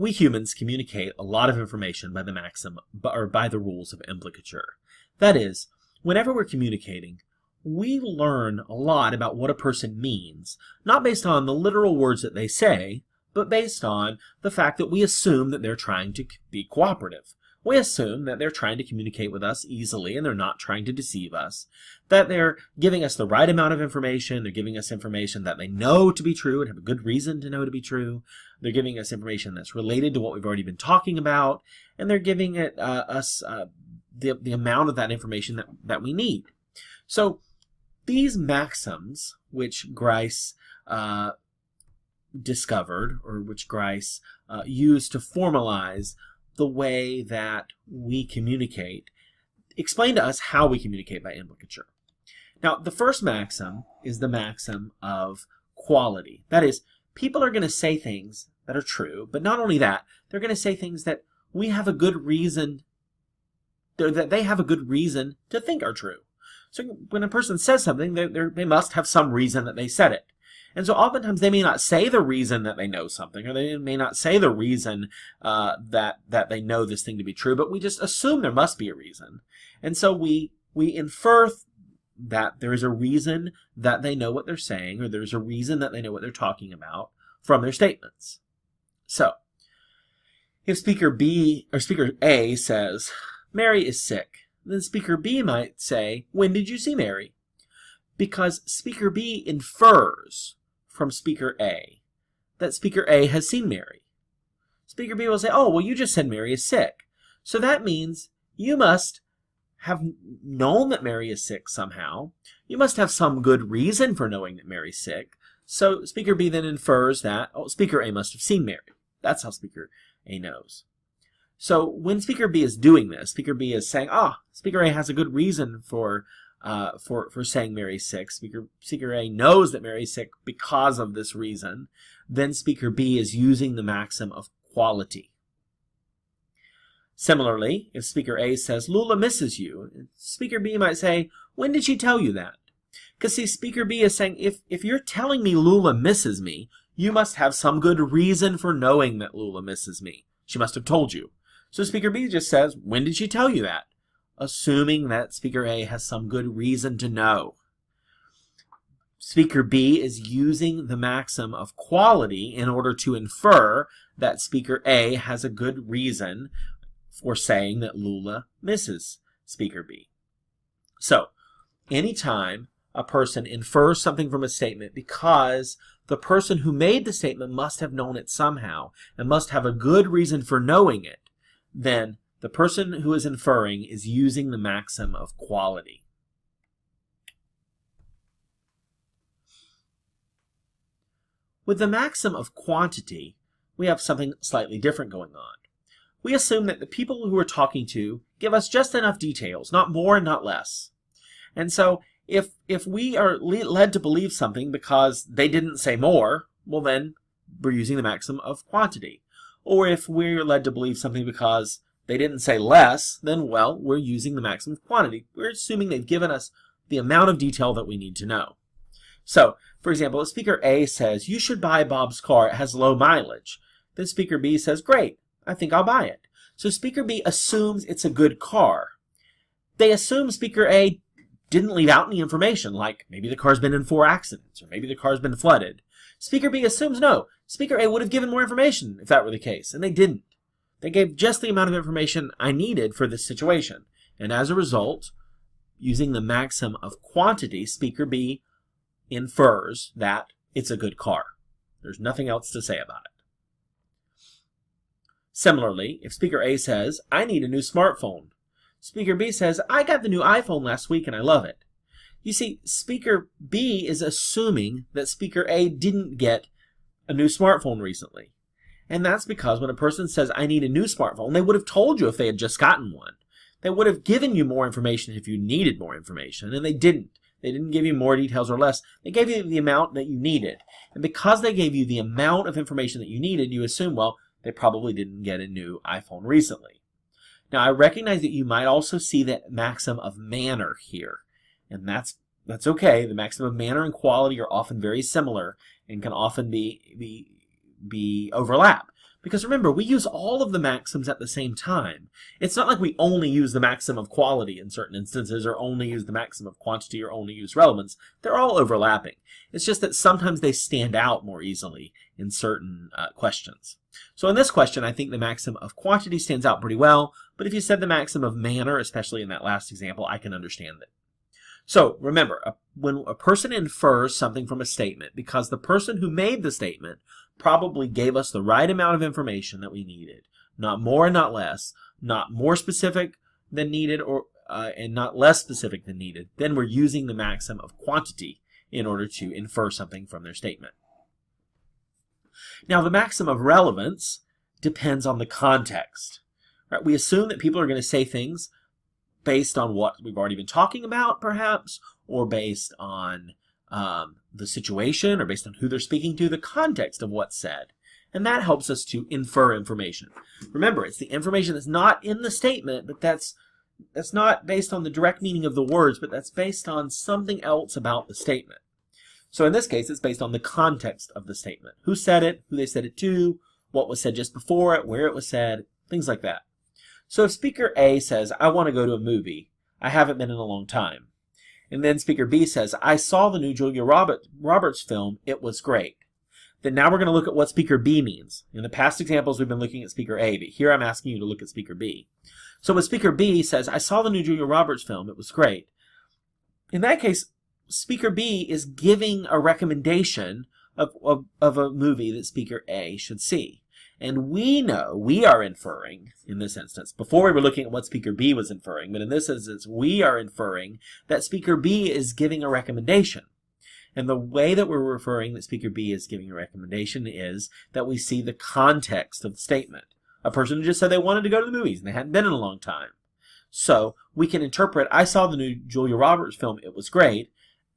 We humans communicate a lot of information by the maxim, or by the rules of implicature. That is, whenever we're communicating, we learn a lot about what a person means, not based on the literal words that they say, but based on the fact that we assume that they're trying to be cooperative. We assume that they're trying to communicate with us easily and they're not trying to deceive us, that they're giving us the right amount of information, they're giving us information that they know to be true and have a good reason to know to be true, they're giving us information that's related to what we've already been talking about, and they're giving us the amount of that information that we need. So these maxims, which Grice discovered, or which Grice used to formalize the way that we communicate, explain to us how we communicate by implicature. Now, the first maxim is the maxim of quality. That is, people are going to say things that are true, but not only that, they're going to say things that we have a good reason, that they have a good reason to think are true. So when a person says something, they must have some reason that they said it. And so oftentimes they may not say the reason that they know something, or they may not say the reason that they know this thing to be true, but we just assume there must be a reason. And so we infer that there is a reason that they know what they're saying, or there's a reason that they know what they're talking about from their statements. So if Speaker A says, Mary is sick, then Speaker B might say, when did you see Mary? Because Speaker B infers from Speaker A that Speaker A has seen Mary. Speaker B will say, oh, well, you just said Mary is sick. So that means you must have known that Mary is sick somehow. You must have some good reason for knowing that Mary's sick. So Speaker B then infers that, oh, Speaker A must have seen Mary. That's how Speaker A knows. So when Speaker B is doing this, Speaker B is saying, Speaker A has a good reason for saying Mary's sick. Speaker A knows that Mary's sick because of this reason. Then Speaker B is using the maxim of quality. Similarly, if Speaker A says, Lula misses you, Speaker B might say, when did she tell you that? Because see, Speaker B is saying, if you're telling me Lula misses me, you must have some good reason for knowing that Lula misses me. She must have told you. So Speaker B just says, when did she tell you that? Assuming that Speaker A has some good reason to know. Speaker B is using the maxim of quality in order to infer that Speaker A has a good reason for saying that Lula misses Speaker B. So, anytime a person infers something from a statement because the person who made the statement must have known it somehow and must have a good reason for knowing it, then the person who is inferring is using the maxim of quality. With the maxim of quantity, we have something slightly different going on. We assume that the people who we're talking to give us just enough details, not more and not less. And so if we are led to believe something because they didn't say more, well then we're using the maxim of quantity. Or if we're led to believe something because they didn't say less, then, well, we're using the maximum of quantity. We're assuming they've given us the amount of detail that we need to know. So, for example, if Speaker A says, you should buy Bob's car, it has low mileage, then Speaker B says, great, I think I'll buy it. So Speaker B assumes it's a good car. They assume Speaker A didn't leave out any information, like maybe the car's been in 4 accidents, or maybe the car's been flooded. Speaker B assumes no. Speaker A would have given more information if that were the case, and they didn't. They gave just the amount of information I needed for this situation. And as a result, using the maxim of quantity, Speaker B infers that it's a good car. There's nothing else to say about it. Similarly, if Speaker A says, I need a new smartphone, Speaker B says, I got the new iPhone last week and I love it. You see, Speaker B is assuming that Speaker A didn't get a new smartphone recently. And that's because when a person says, I need a new smartphone, they would have told you if they had just gotten one. They would have given you more information if you needed more information, and they didn't. They didn't give you more details or less. They gave you the amount that you needed. And because they gave you the amount of information that you needed, you assume, well, they probably didn't get a new iPhone recently. Now, I recognize that you might also see that maxim of manner here. And that's okay. The maxim of manner and quality are often very similar and can often be overlap. Because remember, we use all of the maxims at the same time. It's not like we only use the maxim of quality in certain instances, or only use the maxim of quantity, or only use relevance. They're all overlapping. It's just that sometimes they stand out more easily in certain questions. So in this question, I think the maxim of quantity stands out pretty well, but if you said the maxim of manner, especially in that last example, I can understand it. So remember, when a person infers something from a statement, because the person who made the statement probably gave us the right amount of information that we needed, not more and not less, not more specific than needed, or and not less specific than needed, then we're using the maxim of quantity in order to infer something from their statement. Now, the maxim of relevance depends on the context. Right? We assume that people are going to say things based on what we've already been talking about, perhaps, or based on the situation, or based on who they're speaking to, the context of what's said. And that helps us to infer information. Remember, it's the information that's not in the statement, but that's not based on the direct meaning of the words, but that's based on something else about the statement. So in this case, it's based on the context of the statement. Who said it, who they said it to, what was said just before it, where it was said, things like that. So if speaker A says, I want to go to a movie, I haven't been in a long time. And then speaker B says, I saw the new Julia Roberts film, it was great. Then now we're going to look at what speaker B means. In the past examples, we've been looking at speaker A, but here I'm asking you to look at speaker B. So when speaker B says, I saw the new Julia Roberts film, it was great. In that case, speaker B is giving a recommendation of a movie that speaker A should see. And we know, we are inferring, in this instance, before we were looking at what speaker B was inferring, but in this instance, we are inferring that speaker B is giving a recommendation. And the way that we're referring that speaker B is giving a recommendation is that we see the context of the statement. A person who just said they wanted to go to the movies and they hadn't been in a long time. So we can interpret, I saw the new Julia Roberts film, it was great,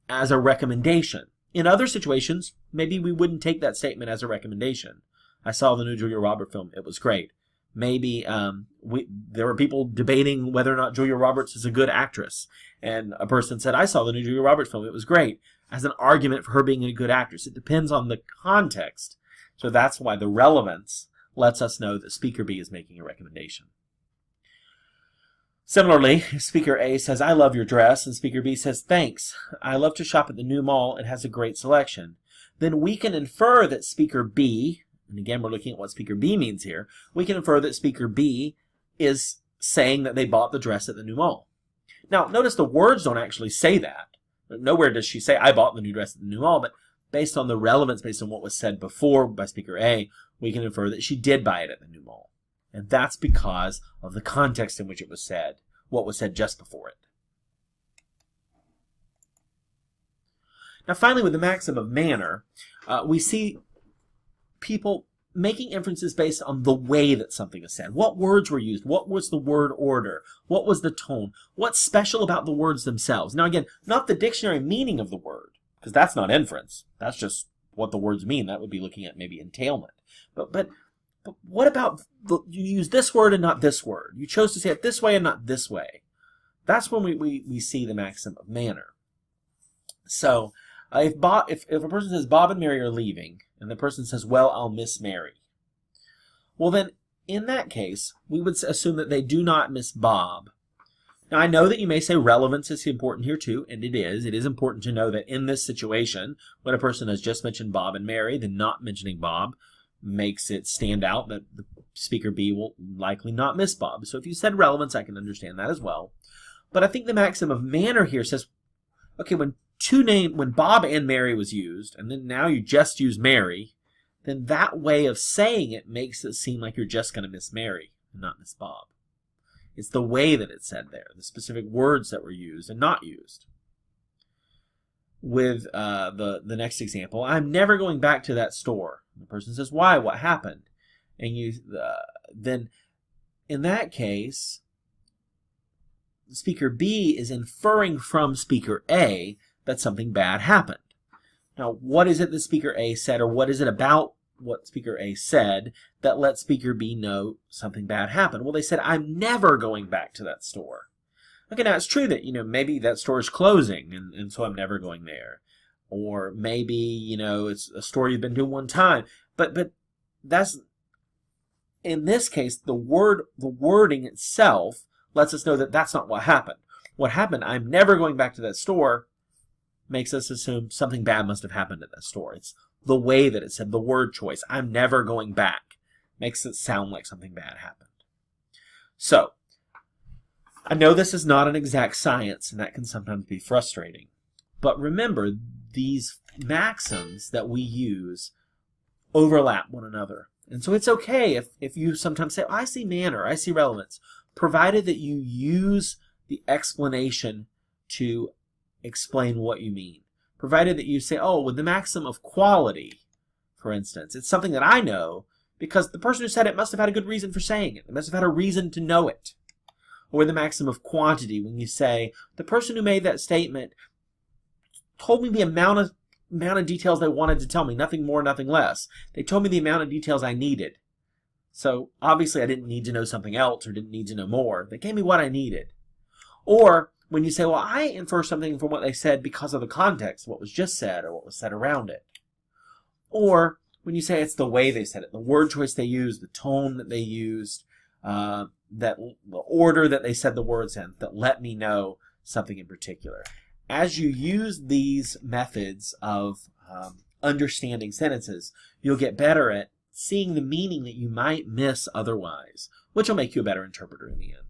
as a recommendation. In other situations, maybe we wouldn't take that statement as a recommendation. I saw the new Julia Roberts film, it was great. Maybe there were people debating whether or not Julia Roberts is a good actress. And a person said, I saw the new Julia Roberts film, it was great, as an argument for her being a good actress. It depends on the context. So that's why the relevance lets us know that speaker B is making a recommendation. Similarly, if speaker A says, I love your dress, and speaker B says, thanks, I love to shop at the new mall, it has a great selection, then we can infer that speaker B, and again we're looking at what speaker B means here, we can infer that speaker B is saying that they bought the dress at the new mall. Now, notice the words don't actually say that. Nowhere does she say, I bought the new dress at the new mall, but based on the relevance, based on what was said before by speaker A, we can infer that she did buy it at the new mall. And that's because of the context in which it was said, what was said just before it. Now finally, with the maxim of manner, we see people making inferences based on the way that something is said. What words were used? What was the word order? What was the tone? What's special about the words themselves? Now again, not the dictionary meaning of the word, because that's not inference. That's just what the words mean. That would be looking at maybe entailment. But what about you use this word and not this word? You chose to say it this way and not this way. That's when we see the maxim of manner. So if a person says Bob and Mary are leaving, and the person says, well, I'll miss Mary. Well then, in that case, we would assume that they do not miss Bob. Now I know that you may say relevance is important here too, and it is. It is important to know that in this situation, when a person has just mentioned Bob and Mary, then not mentioning Bob makes it stand out that the speaker B will likely not miss Bob. So if you said relevance, I can understand that as well. But I think the maxim of manner here says, okay, when Bob and Mary was used, and then now you just use Mary, then that way of saying it makes it seem like you're just going to miss Mary and not miss Bob. It's the way that it's said there, the specific words that were used and not used. With the next example, I'm never going back to that store. The person says, why? What happened? And then in that case, speaker B is inferring from speaker A that something bad happened. Now, what is it that speaker A said, or what is it about what speaker A said that let speaker B know something bad happened? Well, they said, I'm never going back to that store. Okay, now it's true that, maybe that store is closing, and so I'm never going there. Or maybe, it's a store you've been to one time. But that's in this case, the wording itself lets us know that that's not what happened. What happened, I'm never going back to that store, makes us assume something bad must have happened at that store. It's the way that it said, the word choice, I'm never going back, makes it sound like something bad happened. So, I know this is not an exact science, and that can sometimes be frustrating. But remember, these maxims that we use overlap one another. And so it's okay if you sometimes say, oh, I see manner, I see relevance, provided that you use the explanation to explain what you mean. Provided that you say, oh, with the maxim of quality, for instance, it's something that I know because the person who said it must have had a good reason for saying it. They must have had a reason to know it. Or with the maxim of quantity, when you say, the person who made that statement told me the amount of details they wanted to tell me, nothing more, nothing less. They told me the amount of details I needed. So obviously I didn't need to know something else or didn't need to know more. They gave me what I needed. Or when you say, well, I infer something from what they said because of the context, what was just said or what was said around it. Or when you say it's the way they said it, the word choice they used, the tone that they used, that the order that they said the words in, that let me know something in particular. As you use these methods of understanding sentences, you'll get better at seeing the meaning that you might miss otherwise, which will make you a better interpreter in the end.